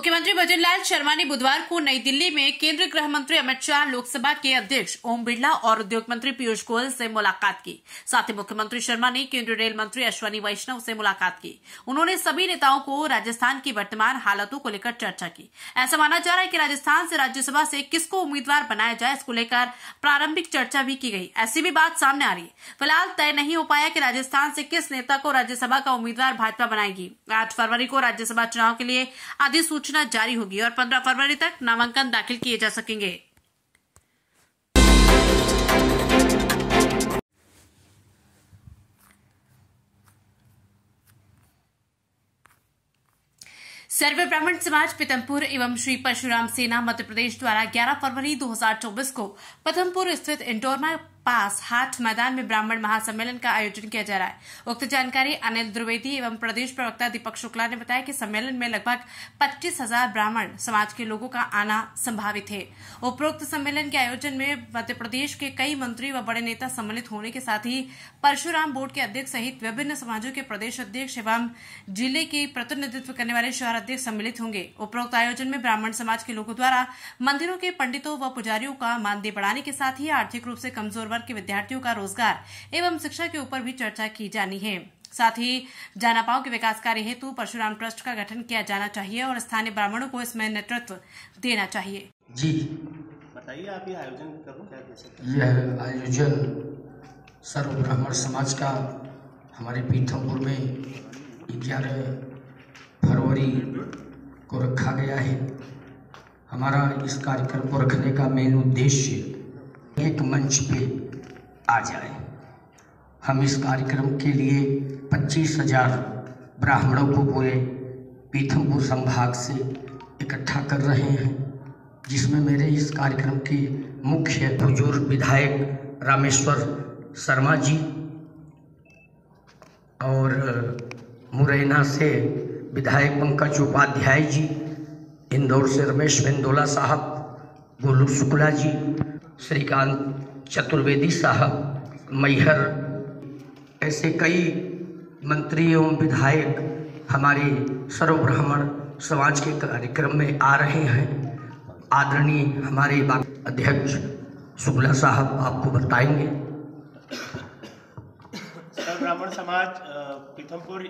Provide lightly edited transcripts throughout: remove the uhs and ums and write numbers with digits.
मुख्यमंत्री भजनलाल शर्मा ने बुधवार को नई दिल्ली में केंद्रीय गृह मंत्री अमित शाह, लोकसभा के अध्यक्ष ओम बिरला और उद्योग मंत्री पीयूष गोयल से मुलाकात की। साथ ही मुख्यमंत्री शर्मा ने केंद्रीय रेल मंत्री अश्विनी वैष्णव से मुलाकात की। उन्होंने सभी नेताओं को राजस्थान की वर्तमान हालातों को लेकर चर्चा की। ऐसा माना जा रहा है कि राजस्थान से राज्यसभा से किसको उम्मीदवार बनाया जाए, इसको लेकर प्रारंभिक चर्चा भी की गई। ऐसी भी बात सामने आ रही है। फिलहाल तय नहीं हो पाया कि राजस्थान से किस नेता को राज्यसभा का उम्मीदवार भाजपा बनाएगी। 8 फरवरी को राज्यसभा चुनाव के लिए अधिसूचना जारी होगी और 15 फरवरी तक नामांकन दाखिल किए जा सकेंगे। सर्व ब्राह्मण समाज पीथमपुर एवं श्री परशुराम सेना मध्य प्रदेश द्वारा 11 फरवरी 2024 को पीथमपुर स्थित इंटोरमा पास हाट मैदान में ब्राह्मण महासम्मेलन का आयोजन किया जा रहा है। उक्त जानकारी अनिल द्विवेदी एवं प्रदेश प्रवक्ता दीपक शुक्ला ने बताया कि सम्मेलन में लगभग 25,000 ब्राह्मण समाज के लोगों का आना संभावित है। उपरोक्त सम्मेलन के आयोजन में मध्य प्रदेश के कई मंत्री व बड़े नेता सम्मिलित होने के साथ ही परशुराम बोर्ड के अध्यक्ष सहित विभिन्न समाजों के प्रदेश अध्यक्ष एवं जिले के प्रतिनिधित्व करने वाले शहर अध्यक्ष सम्मिलित होंगे। उपरोक्त आयोजन में ब्राह्मण समाज के लोगों द्वारा मंदिरों के पंडितों व पुजारियों का मानदेय बढ़ाने के साथ ही आर्थिक रूप से कमजोर वर्ग के विद्यार्थियों का रोजगार एवं शिक्षा के ऊपर भी चर्चा की जानी है। साथ ही जानापाओं के विकास कार्य हेतु परशुराम ट्रस्ट का गठन किया जाना चाहिए और स्थानीय ब्राह्मणों को इसमें नेतृत्व देना चाहिए। जी बताइए, आप ये आयोजन कब क्या कह सकते हैं? यह आयोजन सर्व ब्राह्मण समाज का हमारे पीथमपुर में 11 फरवरी को रखा गया है। हमारा इस कार्यक्रम को रखने का मेन उद्देश्य एक मंच पे आ जाए। हम इस कार्यक्रम के लिए 25,000 ब्राह्मणों को पूरे पीथमपुर संभाग से इकट्ठा कर रहे हैं, जिसमें मेरे इस कार्यक्रम के मुख्य बुजुर्ग विधायक रामेश्वर शर्मा जी और मुरैना से विधायक पंकज उपाध्याय जी, इंदौर से रमेश बेंदोला साहब, गोलू शुक्ला जी, श्रीकांत चतुर्वेदी साहब, मैहर, ऐसे कई मंत्री एवं विधायक हमारे सर्व ब्राह्मण समाज के कार्यक्रम में आ रहे हैं। आदरणीय हमारे अध्यक्ष शुक्ला साहब आपको बताएंगे। सर्व ब्राह्मण समाज पीथमपुर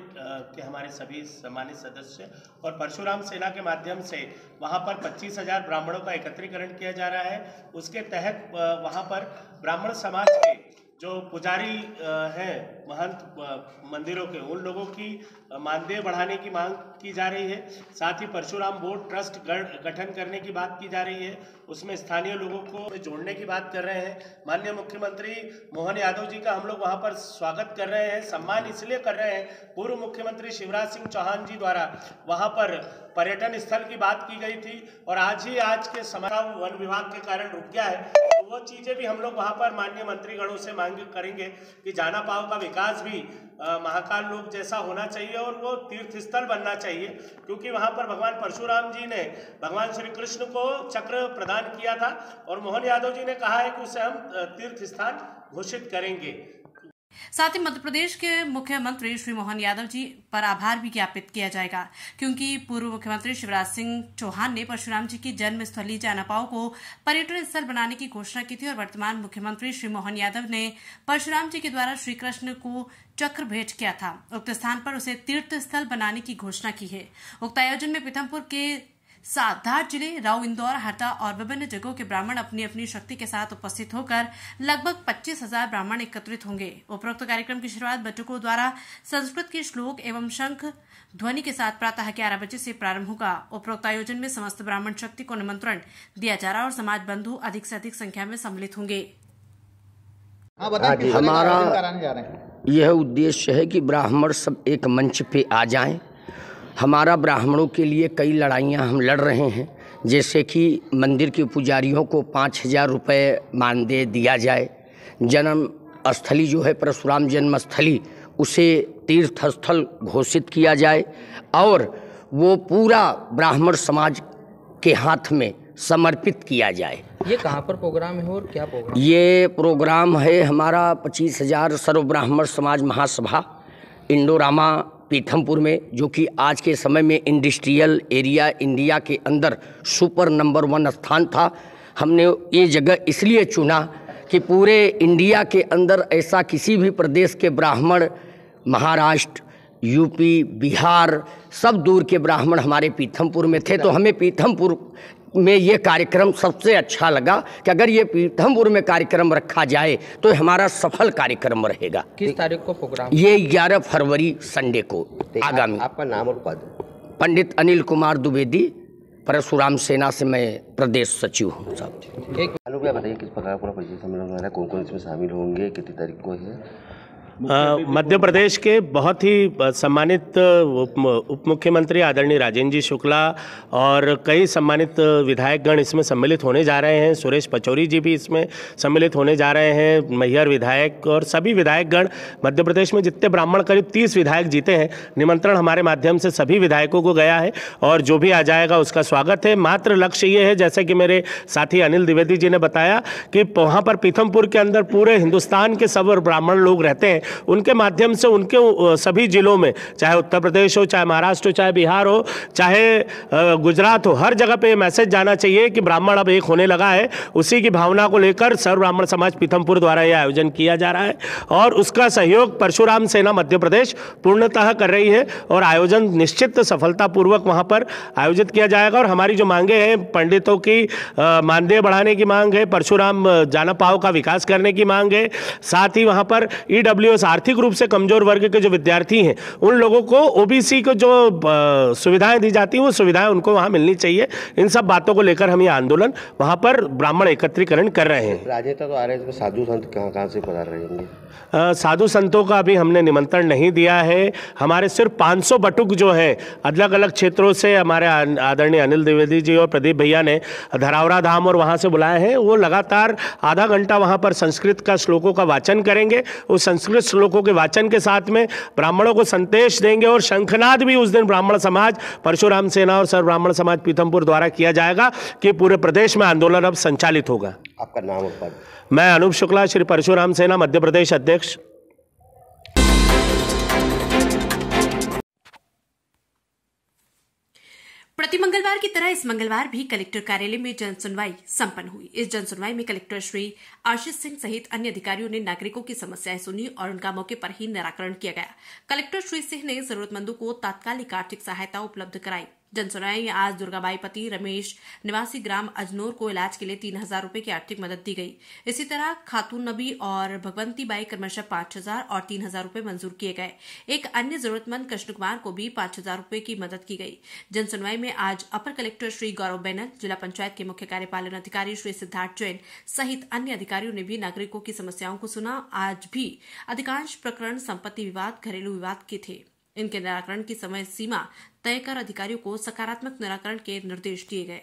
के हमारे सभी सम्मानित सदस्य और परशुराम सेना के माध्यम से वहां पर 25,000 ब्राह्मणों का एकत्रीकरण किया जा रहा है। उसके तहत वहां पर ब्राह्मण समाज के जो पुजारी हैं, महंत मंदिरों के, उन लोगों की मानदेय बढ़ाने की मांग की जा रही है। साथ ही परशुराम बोर्ड ट्रस्ट गठन करने की बात की जा रही है। उसमें स्थानीय लोगों को जोड़ने की बात कर रहे हैं। माननीय मुख्यमंत्री मोहन यादव जी का हम लोग वहां पर स्वागत कर रहे हैं, सम्मान इसलिए कर रहे हैं। पूर्व मुख्यमंत्री शिवराज सिंह चौहान जी द्वारा वहां पर पर्यटन स्थल की बात की गई थी और आज के समारोह वन विभाग के कारण रुक गया है। तो वो चीजें भी हम लोग वहां पर माननीय मंत्रीगणों से मांग करेंगे कि जानापाव का विकास भी महाकाल लोक जैसा होना चाहिए और वो तीर्थ स्थल बनना चाहिए, क्योंकि वहां पर भगवान परशुराम जी ने भगवान श्री कृष्ण को चक्र प्रदान किया था और मोहन यादव जी ने कहा है कि उसे हम तीर्थ स्थान घोषित करेंगे। साथ ही मध्य प्रदेश के मुख्यमंत्री श्री मोहन यादव जी पर आभार भी ज्ञापित किया जाएगा, क्योंकि पूर्व मुख्यमंत्री शिवराज सिंह चौहान ने परशुराम जी की जन्मस्थली जानापाव को पर्यटन स्थल बनाने की घोषणा की थी और वर्तमान मुख्यमंत्री श्री मोहन यादव ने परशुराम जी के द्वारा श्री कृष्ण को चक्र भेंट किया था। उक्त स्थान पर उसे तीर्थ स्थल बनाने की घोषणा की है। उक्त आयोजन में पीथमपुर के साथ धार जिले, राव, इंदौर, हरदा और विभिन्न जगहों के ब्राह्मण अपनी अपनी शक्ति के साथ उपस्थित होकर लगभग 25,000 ब्राह्मण एकत्रित होंगे। उपरोक्त कार्यक्रम की शुरुआत बच्चों द्वारा संस्कृत के श्लोक एवं शंख ध्वनि के साथ प्रातः 11 बजे से प्रारंभ होगा। उपरोक्त आयोजन में समस्त ब्राह्मण शक्ति को निमंत्रण दिया जा रहा है और समाज बंधु अधिक से अधिक संख्या में सम्मिलित होंगे। हमारा यह उद्देश्य है कि ब्राह्मण सब एक मंच पे आ जाएं। हमारा ब्राह्मणों के लिए कई लड़ाइयाँ हम लड़ रहे हैं, जैसे कि मंदिर के पुजारियों को 5,000 रुपये मानदेय दिया जाए, जन्म स्थली जो है परशुराम जन्मस्थली उसे तीर्थ स्थल घोषित किया जाए और वो पूरा ब्राह्मण समाज के हाथ में समर्पित किया जाए। ये कहाँ पर प्रोग्राम है और क्या प्रोग्राम? ये प्रोग्राम है हमारा 25,000 सर्व ब्राह्मण समाज महासभा इंडोरामा पीथमपुर में, जो कि आज के समय में इंडस्ट्रियल एरिया इंडिया के अंदर सुपर नंबर 1 स्थान था। हमने ये जगह इसलिए चुना कि पूरे इंडिया के अंदर ऐसा किसी भी प्रदेश के ब्राह्मण, महाराष्ट्र, यूपी, बिहार, सब दूर के ब्राह्मण हमारे पीथमपुर में थे। तो हमें पीथमपुर में ये कार्यक्रम सबसे अच्छा लगा कि अगर ये पीथमपुर में कार्यक्रम रखा जाए तो हमारा सफल कार्यक्रम रहेगा। किस तारीख को प्रोग्राम? ये 11 फरवरी संडे को आगामी। आपका नाम और पद? पंडित अनिल कुमार द्विवेदी, परशुराम सेना से मैं प्रदेश सचिव हूँ साहब। भैया बताइए किस प्रकार पूरा परिचय सम्मेलन हो रहा है, कौन कौन इसमें शामिल होंगे, कितनी तारीख को है? मध्य प्रदेश के बहुत ही सम्मानित उप मुख्यमंत्री आदरणीय राजेंद्र जी शुक्ला और कई सम्मानित विधायकगण इसमें सम्मिलित होने जा रहे हैं। सुरेश पचौरी जी भी इसमें सम्मिलित होने जा रहे हैं, मैहर विधायक और सभी विधायकगण। मध्य प्रदेश में जितने ब्राह्मण, करीब 30 विधायक जीते हैं। निमंत्रण हमारे माध्यम से सभी विधायकों को गया है और जो भी आ जाएगा उसका स्वागत है। मात्र लक्ष्य ये है, जैसे कि मेरे साथी अनिल द्विवेदी जी ने बताया, कि वहाँ पर पीथमपुर के अंदर पूरे हिंदुस्तान के सब ब्राह्मण लोग रहते हैं। उनके माध्यम से उनके सभी जिलों में, चाहे उत्तर प्रदेश हो, चाहे महाराष्ट्र हो, चाहे बिहार हो, चाहे गुजरात हो, हर जगह पे ये मैसेज जाना चाहिए कि ब्राह्मण अब एक होने लगा है। उसी की भावना को लेकर सर्व ब्राह्मण समाज पीथमपुर द्वारा यह आयोजन किया जा रहा है और उसका सहयोग परशुराम सेना मध्य प्रदेश पूर्णतः कर रही है और आयोजन निश्चित सफलतापूर्वक वहाँ पर आयोजित किया जाएगा। और हमारी जो मांगे हैं, पंडितों की मानदेय बढ़ाने की मांग है, परशुराम जानापाव का विकास करने की मांग है, साथ ही वहाँ पर EWS आर्थिक रूप से कमजोर वर्ग के जो विद्यार्थी हैं उन लोगों को OBC को जो सुविधाएं दी जाती हैं वो सुविधाएं उनको वहां मिलनी चाहिए। इन सब बातों को लेकर हम ये आंदोलन वहां पर ब्राह्मण एकत्रीकरण कर रहे हैं। राजनेता तो आ रहे हैं, साधु संत कहाँ से पधार रहे होंगे? साधु संतों का अभी हमने निमंत्रण नहीं दिया है। हमारे सिर्फ 500 बटुक जो है अलग अलग क्षेत्रों से हमारे आदरणीय अनिल द्विवेदी जी और प्रदीप भैया ने धरावरा धाम और वहाँ से बुलाए हैं। वो लगातार आधा घंटा वहाँ पर संस्कृत का श्लोकों का वाचन करेंगे। उस संस्कृत श्लोकों के वाचन के साथ में ब्राह्मणों को संदेश देंगे और शंखनाद भी उस दिन ब्राह्मण समाज, परशुराम सेना और सर्व ब्राह्मण समाज पीथमपुर द्वारा किया जाएगा कि पूरे प्रदेश में आंदोलन अब संचालित होगा। आपका नाम और पद? मैं अनूप शुक्ला, श्री परशुराम सेना मध्य प्रदेश अध्यक्ष। प्रति मंगलवार की तरह इस मंगलवार भी कलेक्टर कार्यालय में जन सुनवाई संपन्न हुई। इस जन सुनवाई में कलेक्टर श्री आशीष सिंह सहित अन्य अधिकारियों ने नागरिकों की समस्याएं सुनी और उनका मौके पर ही निराकरण किया गया। कलेक्टर श्री सिंह ने जरूरतमंदों को तात्कालिक आर्थिक सहायता उपलब्ध कराई। जन सुनवाई में आज दुर्गाबाई पति रमेश निवासी ग्राम अजनौर को इलाज के लिए 3,000 रुपए की आर्थिक मदद दी गई। इसी तरह खातून नबी और भगवंती बाई क्रमशः 5,000 और 3,000 रुपए मंजूर किए गए। एक अन्य जरूरतमंद कृष्ण कुमार को भी 5,000 रुपए की मदद की गई। जन सुनवाई में आज अपर कलेक्टर श्री गौरव बैनल, जिला पंचायत के मुख्य कार्यपालन अधिकारी श्री सिद्धार्थ जैन सहित अन्य अधिकारियों ने भी नागरिकों की समस्याओं को सुना। आज भी अधिकांश प्रकरण संपत्ति विवाद, घरेलू विवाद के थे। इनके निराकरण की समय सीमा तय कर अधिकारियों को सकारात्मक निराकरण के निर्देश दिए गए।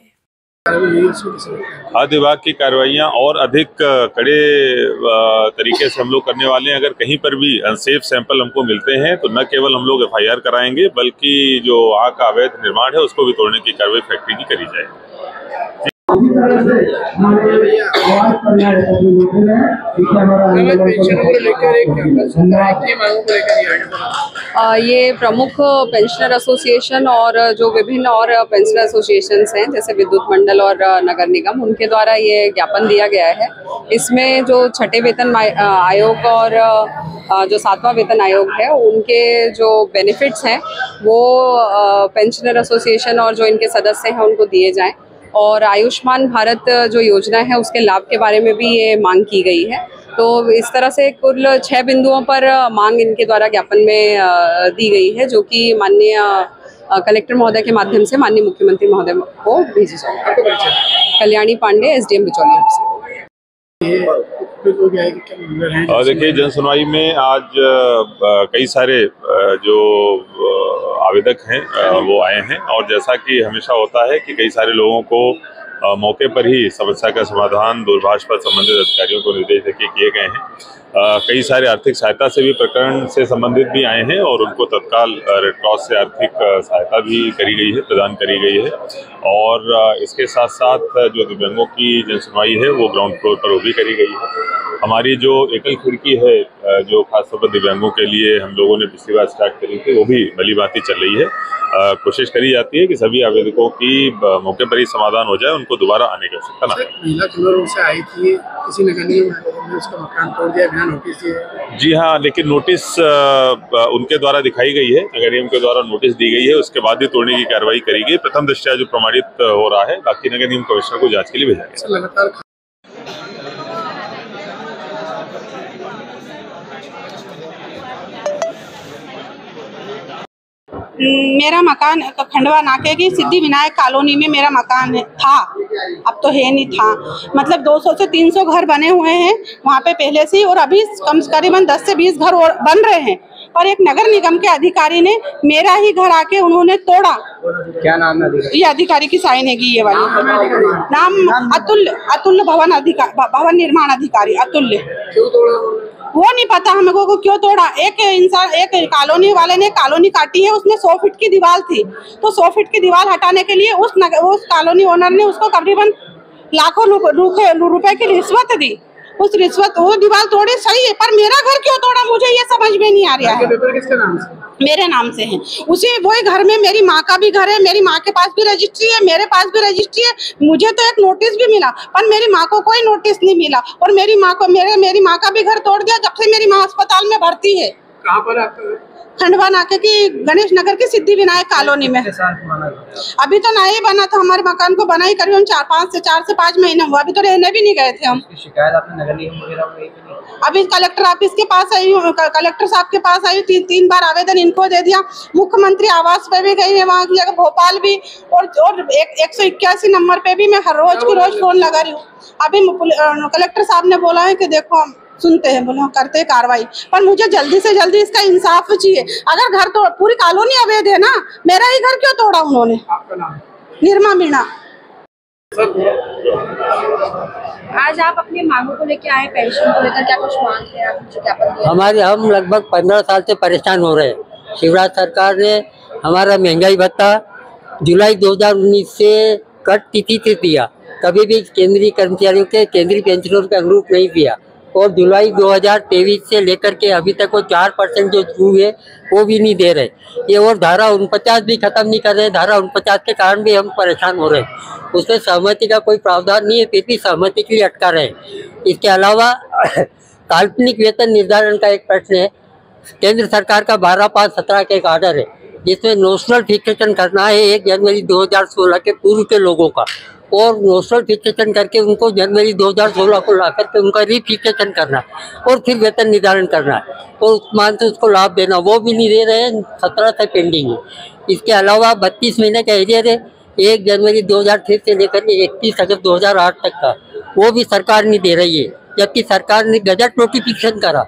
खाद्य विभाग की कार्रवाइयाँ और अधिक कड़े तरीके से हम लोग करने वाले हैं। अगर कहीं पर भी अनसेफ सैंपल हमको मिलते हैं तो न केवल हम लोग FIR कराएंगे, बल्कि जो आग का अवैध निर्माण है उसको भी तोड़ने की कार्रवाई फैक्ट्री की करी जाएगी। ये प्रमुख पेंशनर एसोसिएशन और जो विभिन्न और पेंशनर एसोसिएशंस हैं जैसे विद्युत मंडल और नगर निगम, उनके द्वारा ये ज्ञापन दिया गया है। इसमें जो छठे वेतन आयोग और जो 7वां वेतन आयोग है उनके जो बेनिफिट्स हैं वो पेंशनर एसोसिएशन और जो इनके सदस्य हैं उनको दिए जाएं और आयुष्मान भारत जो योजना है उसके लाभ के बारे में भी ये मांग की गई है। तो इस तरह से कुल 6 बिंदुओं पर मांग इनके द्वारा ज्ञापन में दी गई है, जो कि माननीय कलेक्टर महोदय के माध्यम से माननीय मुख्यमंत्री महोदय को भेजी जाएगी। कल्याणी पांडे, SDM बिचौलिया से। देखिए, जन सुनवाई में आज कई सारे जो आवेदक हैं वो आए हैं और जैसा कि हमेशा होता है कि कई सारे लोगों को मौके पर ही समस्या का समाधान दूरभाष पर संबंधित अधिकारियों को निर्देश देके किए गए हैं। कई सारे आर्थिक सहायता से भी प्रकरण से संबंधित भी आए हैं और उनको तत्काल रेड क्रॉस से आर्थिक सहायता भी करी गई है, प्रदान करी गई है। और इसके साथ साथ जो दिव्यांगों की जन सुनवाई है वो ग्राउंड फ्लोर पर वो भी करी गई है। हमारी जो एकल खिड़की है जो खासतौर पर दिव्यांगों के लिए हम लोगों ने पिछली बार स्टार्ट करी थी, वो भी भली भांति चल रही है। कोशिश करी जाती है कि सभी आवेदकों की मौके पर ही समाधान हो जाए, उनको दोबारा आने की आवश्यकता ना। महिला किन्नौर से आई थी, किसी नगर निगम ने उसका मकान तोड़ दिया बिना नोटिस दिए। जी हाँ, लेकिन नोटिस उनके द्वारा दिखाई गई है, नगर निगम के द्वारा नोटिस दी गई है, उसके बाद ही तोड़ने की कार्रवाई करी गई। प्रथम दृष्टया जो प्रमाणित हो रहा है, बाकी नगर निगम कमिश्नर को जांच के लिए भेजा गया। लगातार मेरा मकान खंडवा नाके की सिद्धि विनायक कॉलोनी में मेरा मकान था, अब तो है नहीं था। मतलब 200 से 300 घर बने हुए हैं वहाँ पे पहले से ही, और अभी करीबन 10 से 20 घर और बन रहे हैं। पर एक नगर निगम के अधिकारी ने मेरा ही घर आके उन्होंने तोड़ा। क्या नाम है? ये अधिकारी की साइन है ये वाली। नाम अतुल्य भवन निर्माण अधिकारी अतुल्य। क्यों तोड़ा वो नहीं पता हमको को क्यों तोड़ा। एक इंसान, एक कॉलोनी वाले ने कॉलोनी काटी है, उसमें 100 फीट की दीवार थी, तो 100 फीट की दीवार हटाने के लिए उस कॉलोनी ओनर ने उसको करीबन लाखों रुपए की रिश्वत दी। उस रिश्वत वो दीवार तोड़ी सही है, पर मेरा घर क्यों तोड़ा मुझे ये समझ में नहीं आ रहा है। पेपर किसके नाम से? मेरे नाम से है। उसी वही घर में मेरी माँ का भी घर है, मेरी माँ के पास भी रजिस्ट्री है, मेरे पास भी रजिस्ट्री है। मुझे तो एक नोटिस भी मिला, पर मेरी माँ को कोई नोटिस नहीं मिला। और मेरी माँ को मेरी माँ का भी घर तोड़ दिया जब से मेरी माँ अस्पताल में भर्ती है। कहाँ पर आपका? खंडवा नाके की गणेश नगर की सिद्धि विनायक कॉलोनी में। अभी तो नया ही बना था, हमारे मकान को बना ही करीबन 4 से 5 महीने हुआ। अभी तो रहने भी नहीं गए थे हम। शिकायत आपने नगर निगम वगैरह में की? अभी कलेक्टर ऑफिस के पास आई हूँ, कलेक्टर साहब के पास आई हूँ। 3 बार आवेदन इनको दे दिया। मुख्यमंत्री आवास पे भी गई है, वहाँ की जगह भोपाल भी, और 181 नंबर पे भी मैं हर रोज की रोज फोन लगा रही हूँ। अभी कलेक्टर साहब ने बोला है कि देखो हम सुनते हैं, बोले करते कार्रवाई, पर मुझे जल्दी से जल्दी इसका इंसाफ चाहिए। अगर घर तो पूरी कॉलोनी अवैध है ना, मेरा ही घर क्यों तोड़ा उन्होंने? आपका नाम? निर्मा मीणा। आज आप अपनी मांगों को लेकर आए, पेंशन को लेकर क्या कुछ मांग है आप? हम लगभग 15 साल से परेशान हो रहे हैं। शिवराज सरकार ने हमारा महंगाई भत्ता जुलाई 2019 से कट तिथि से दिया, कभी भी केंद्रीय कर्मचारियों के केंद्रीय पेंशनरों के अनुरूप नहीं दिया। और जुलाई 2023 से लेकर के अभी तक वो 4% जो छूट है वो भी नहीं दे रहे ये, और धारा 49 भी खत्म नहीं कर रहे। धारा 49 के कारण भी हम परेशान हो रहे हैं। उसमें सहमति का कोई प्रावधान नहीं है, फिर भी सहमति के लिए अटका रहे। इसके अलावा काल्पनिक वेतन निर्धारण का एक प्रश्न है। केंद्र सरकार का 12/5/17 का एक आर्डर है जिसमें नोशनल फिक्सेशन करना है 1 जनवरी 2016 के पूर्व के लोगों का, और नोशनल फिक्सेशन करके उनको जनवरी 2016 को ला करके उनका रीफिक्सेशन करना है और फिर वेतन निर्धारण करना है, और उस मान से उसको लाभ देना, वो भी नहीं दे रहे हैं। 17 से पेंडिंग है। इसके अलावा 32 महीने का एरियर है 1 जनवरी 2006 से लेकर के 31 अगस्त 2008 तक का, वो भी सरकार नहीं दे रही है, जबकि सरकार ने गजट नोटिफिकेशन करा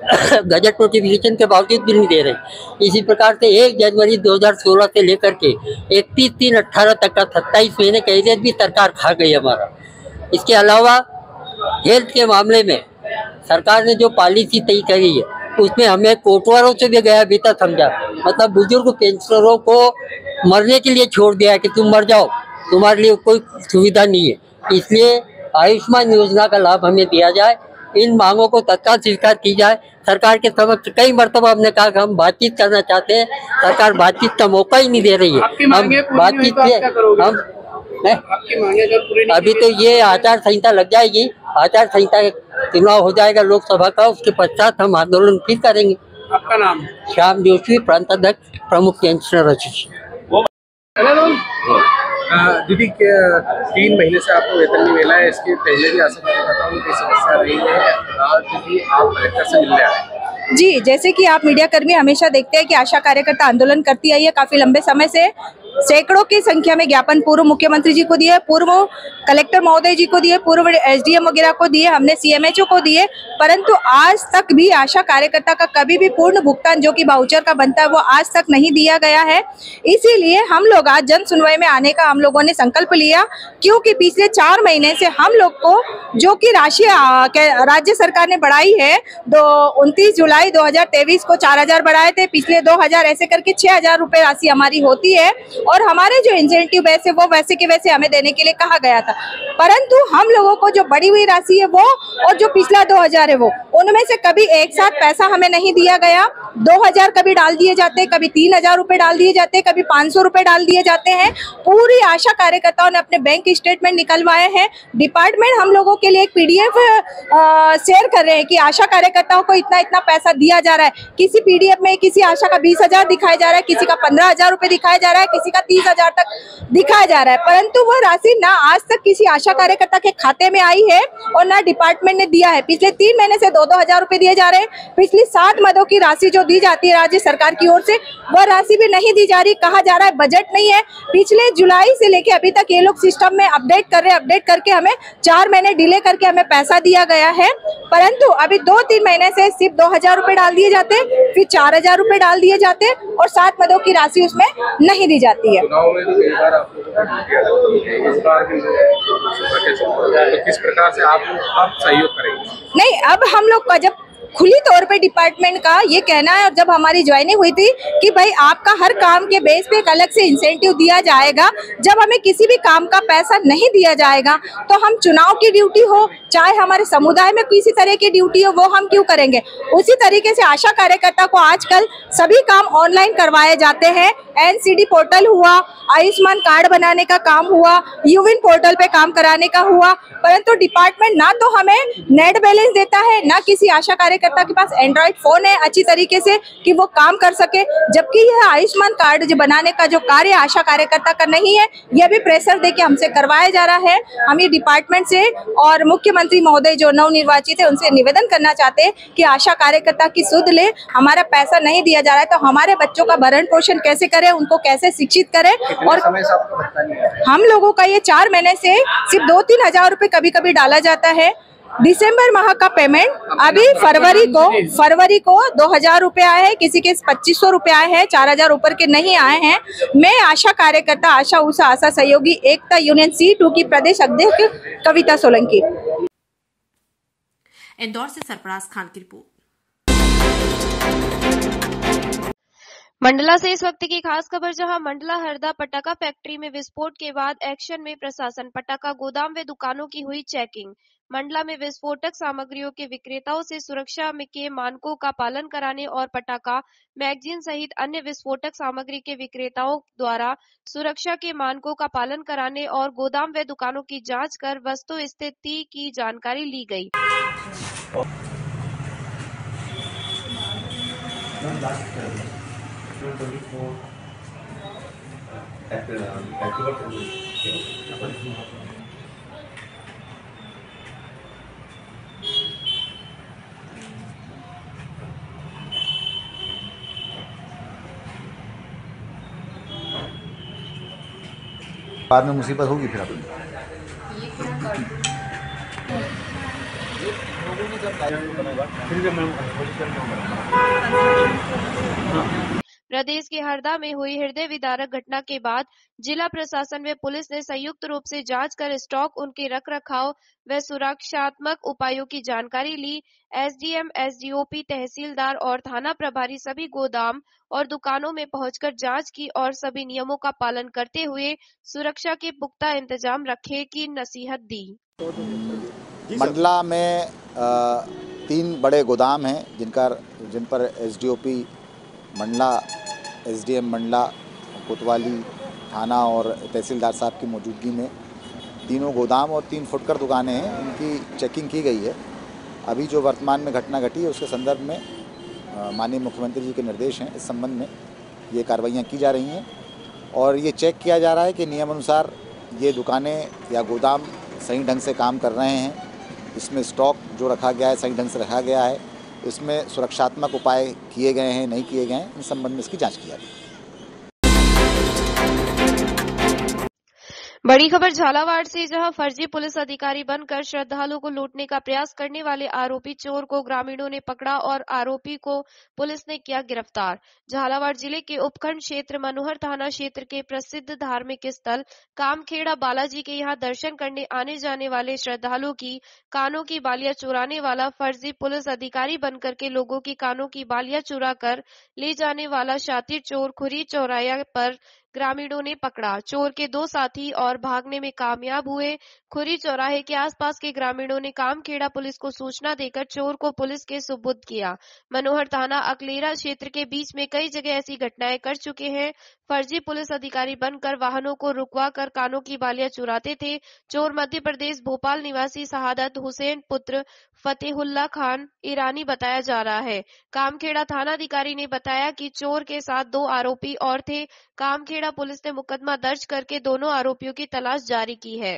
गजट नोटिफिकेशन के बावजूद भी नहीं दे रहे। इसी प्रकार से 1 जनवरी 2016 से लेकर के 31/3/18 तक का 27 महीने का एरियर भी सरकार खा गई हमारा। इसके अलावा हेल्थ के मामले में सरकार ने जो पॉलिसी तय करी है उसमें हमें कोटवारों से भी गया बीता समझा, मतलब बुजुर्ग पेंशनरों को मरने के लिए छोड़ दिया कि तुम मर जाओ, तुम्हारे लिए कोई सुविधा नहीं है। इसलिए आयुष्मान योजना का लाभ हमें दिया जाए, इन मांगों को तत्काल स्वीकार की जाए। सरकार के समक्ष कई मरतबा हमने कहा कि हम बातचीत करना चाहते हैं, सरकार बातचीत का मौका ही नहीं दे रही है। हम बातचीत हम अभी तो ये आचार संहिता लग जाएगी, आचार संहिता चुनाव हो जाएगा लोकसभा का, उसके पश्चात हम आंदोलन फिर करेंगे। आपका नाम? श्याम जोशी, प्रांत अध्यक्ष, प्रमुख पेंशनर एसोसिएशन। दीदी 3 महीने से आपको वेतन नहीं मिला है, इसके पहले भी आशा करता हूँ कोई समस्या रही है, आज दीदी आप कलेक्टर से मिलने आए। जी, जैसे कि आप मीडिया कर्मी हमेशा देखते हैं कि आशा कार्यकर्ता आंदोलन करती आई है काफी लंबे समय से। सैकड़ों की संख्या में ज्ञापन पूर्व मुख्यमंत्री जी को दिए, पूर्व कलेक्टर महोदय जी को दिए, पूर्व एसडीएम वगैरह को दिए, हमने सीएमएचओ को दिए, परंतु आज तक भी आशा कार्यकर्ता का कभी भी पूर्ण भुगतान जो कि वाउचर का बनता है वो आज तक नहीं दिया गया है। इसीलिए हम लोग आज जन सुनवाई में आने का हम लोगों ने संकल्प लिया, क्योंकि पिछले 4 महीने से हम लोग को जो कि राशि राज्य सरकार ने बढ़ाई है, 29 जुलाई 2023 को 4000 बढ़ाए थे, पिछले 2000 ऐसे करके 6000 रुपये राशि हमारी होती है, और हमारे जो इंसेंटिव वैसे वो वैसे के वैसे हमें देने के लिए कहा गया था। परंतु हम लोगों को जो बढ़ी हुई राशि है वो और जो पिछला 2000 है वो, उनमें से कभी एक साथ पैसा हमें नहीं दिया गया। 2000 कभी डाल दिए जाते, कभी 3000 रुपए डाल दिए जाते, कभी 500 रुपए डाल दिए जाते हैं। पूरी आशा कार्यकर्ताओं ने अपने बैंक स्टेटमेंट निकलवाए हैं। डिपार्टमेंट हम लोगों के लिए एक PDF शेयर कर रहे हैं कि आशा कार्यकर्ताओं को इतना इतना पैसा दिया जा रहा है। किसी PDF में किसी आशा का 20,000 दिखाया जा रहा है, किसी का 15,000 रुपए दिखाया जा रहा है, किसी का 30,000 तक दिखाया जा रहा है, परंतु वह राशि ना आज तक किसी आशा कार्यकर्ता के खाते में आई है और ना डिपार्टमेंट ने दिया है। पिछले 3 महीने से 2-2 हजार रुपए दिए जा रहे हैं। पिछली 7 मदों की राशि जो दी जाती है राज्य सरकार की ओर से, वह राशि भी नहीं दी जा रही। कहा जा रहा है बजट नहीं है। पिछले जुलाई से लेके अभी तक ये लोग सिस्टम में अपडेट कर रहे हैं, अपडेट करके हमें 4 महीने डिले करके हमें पैसा दिया गया है, परंतु अभी 2-3 महीने से सिर्फ 2,000 रुपए डाल दिए जाते, फिर 4,000 रुपए डाल दिए जाते और 7 मदों की राशि उसमें नहीं दी जाती है। किस प्रकार से आप सहयोग करेंगे? नहीं, अब हम लोग का जब खुली तौर पे डिपार्टमेंट का ये कहना है, और जब हमारी ज्वाइनिंग हुई थी कि भाई आपका हर काम के बेस पे एक अलग से इंसेंटिव दिया जाएगा, जब हमें किसी भी काम का पैसा नहीं दिया जाएगा तो हम चुनाव की ड्यूटी हो, चाहे हमारे समुदाय में किसी तरह की ड्यूटी हो, वो हम क्यों करेंगे। उसी तरीके से आशा कार्यकर्ता को आजकल सभी काम ऑनलाइन करवाए जाते हैं। NCD पोर्टल हुआ, आयुष्मान कार्ड बनाने का काम हुआ, यूविन पोर्टल पे काम कराने का हुआ, परंतु डिपार्टमेंट ना तो हमें नेट बैलेंस देता है, ना किसी आशा कार्यकर्ता के पास एंड्रॉइड फोन है अच्छी तरीके से कि वो काम कर सके। जबकि यह आयुष्मान कार्ड जो बनाने का जो कार्य आशा कार्यकर्ता का नहीं है, यह भी प्रेशर देके हमसे करवाया जा रहा है। हम ये डिपार्टमेंट से और मुख्यमंत्री महोदय जो नवनिर्वाचित है उनसे निवेदन करना चाहते हैं कि आशा कार्यकर्ता की सुध ले। हमारा पैसा नहीं दिया जा रहा है तो हमारे बच्चों का भरण पोषण कैसे करें, उनको कैसे शिक्षित करें। और हम लोगों का ये 4 महीने से सिर्फ 2-3 हजार रुपए कभी कभी डाला जाता है। दिसंबर माह का पेमेंट अभी फरवरी को 2,000 रुपए आए हैं, किसी के 2,500 रुपए आए हैं, 4,000 ऊपर के नहीं आए हैं। मैं आशा कार्यकर्ता आशा उषा आशा सहयोगी एकता यूनियन C2 की प्रदेश अध्यक्ष कविता सोलंकी। इंदौर से सरफराज खान की रिपोर्ट। मंडला से इस वक्त की खास खबर, जहां मंडला हरदा पटाखा फैक्ट्री में विस्फोट के बाद एक्शन में प्रशासन। पटाखा गोदाम व दुकानों की हुई चेकिंग। मंडला में विस्फोटक सामग्रियों के विक्रेताओं से सुरक्षा के मानकों का पालन कराने और पटाखा, मैगजीन सहित अन्य विस्फोटक सामग्री के विक्रेताओं द्वारा सुरक्षा के मानकों का पालन कराने और गोदाम व दुकानों की जांच कर वस्तु स्थिति की जानकारी ली गई। बाद में मुसीबत होगी फिर अपनी। प्रदेश के हरदा में हुई हृदय विदारक घटना के बाद जिला प्रशासन व पुलिस ने संयुक्त रूप से जांच कर स्टॉक, उनके रख रखाव व सुरक्षात्मक उपायों की जानकारी ली। SDM, SDOP, तहसीलदार और थाना प्रभारी सभी गोदाम और दुकानों में पहुंचकर जांच की और सभी नियमों का पालन करते हुए सुरक्षा के पुख्ता इंतजाम रखे की नसीहत दी। मंडला में 3 बड़े गोदाम हैं जिन पर SDOP मंडला, SDM मंडला, कोतवाली थाना और तहसीलदार साहब की मौजूदगी में तीनों गोदाम और 3 फुटकर दुकानें हैं, उनकी चेकिंग की गई है। अभी जो वर्तमान में घटना घटी है उसके संदर्भ में माननीय मुख्यमंत्री जी के निर्देश हैं, इस संबंध में ये कार्रवाइयाँ की जा रही हैं और ये चेक किया जा रहा है कि नियमानुसार ये दुकानें या गोदाम सही ढंग से काम कर रहे हैं, इसमें स्टॉक जो रखा गया है सही ढंग से रखा गया है, इसमें सुरक्षात्मक उपाय किए गए हैं नहीं किए गए हैं, इन संबंध में इसकी जांच की जा रही है। बड़ी खबर झालावाड़ से, जहां फर्जी पुलिस अधिकारी बनकर श्रद्धालुओं को लूटने का प्रयास करने वाले आरोपी चोर को ग्रामीणों ने पकड़ा और आरोपी को पुलिस ने किया गिरफ्तार। झालावाड़ जिले के उपखंड क्षेत्र मनोहर थाना क्षेत्र के प्रसिद्ध धार्मिक स्थल कामखेड़ा बालाजी के यहां दर्शन करने आने जाने वाले श्रद्धालुओं की कानों की बालियां चुराने वाला फर्जी पुलिस अधिकारी बनकर के लोगों की कानों की बालियां चुरा कर ले जाने वाला शातिर चोर खुरी चौराया पर ग्रामीणों ने पकड़ा। चोर के 2 साथी और भागने में कामयाब हुए। खुरी चौराहे के आसपास के ग्रामीणों ने कामखेड़ा पुलिस को सूचना देकर चोर को पुलिस के सुपुर्द किया। मनोहर थाना अकलेरा क्षेत्र के बीच में कई जगह ऐसी घटनाएं कर चुके हैं। फर्जी पुलिस अधिकारी बनकर वाहनों को रुकवा कर कानों की बालियां चुराते थे। चोर मध्य प्रदेश भोपाल निवासी शहादत हुसैन पुत्र फतेहुल्ला खान ईरानी बताया जा रहा है। कामखेड़ा थानाधिकारी ने बताया कि चोर के साथ 2 आरोपी और थे। कामखेड़ा पुलिस ने मुकदमा दर्ज करके दोनों आरोपियों की तलाश जारी की है।